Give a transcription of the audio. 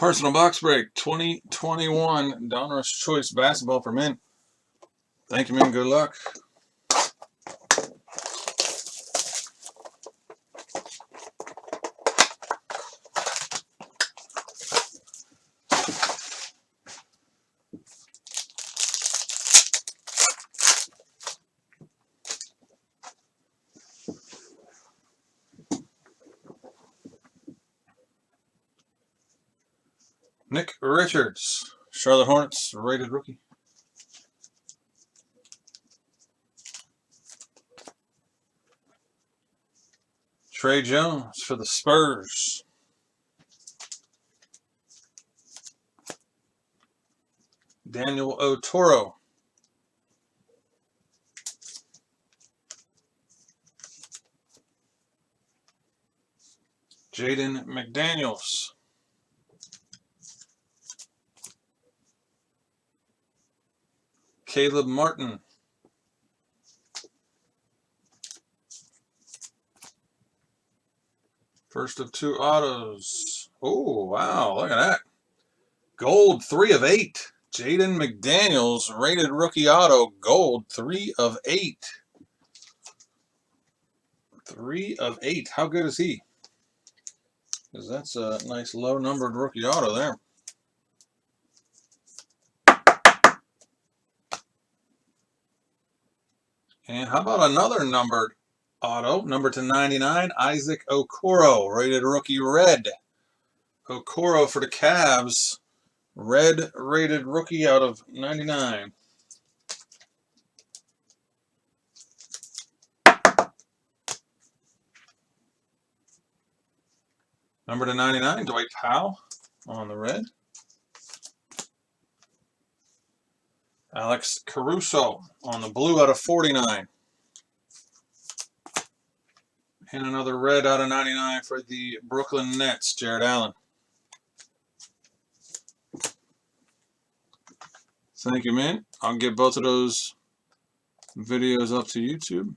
Personal box break 2021 Donruss Choice Basketball for men. Thank you, man. Good luck. Nick Richards, Charlotte Hornets, rated rookie. Trey Jones for the Spurs. Daniel Otoro. Jaden McDaniels. Caleb Martin. First of 2 autos. Oh, wow. Look at that. Gold 3 of 8. Jaden McDaniels, rated rookie auto. Gold 3 of 8. 3 of 8. How good is he? Because that's a nice low-numbered rookie auto there. And how about another numbered auto, number /99, Isaac Okoro, rated rookie red. Okoro for the Cavs, red rated rookie out of 99. Number /99, Dwight Powell on the red. Alex Caruso on the blue out of 49. And another red out of 99 for the Brooklyn Nets, Jared Allen. Thank you, man. I'll get both of those videos up to YouTube.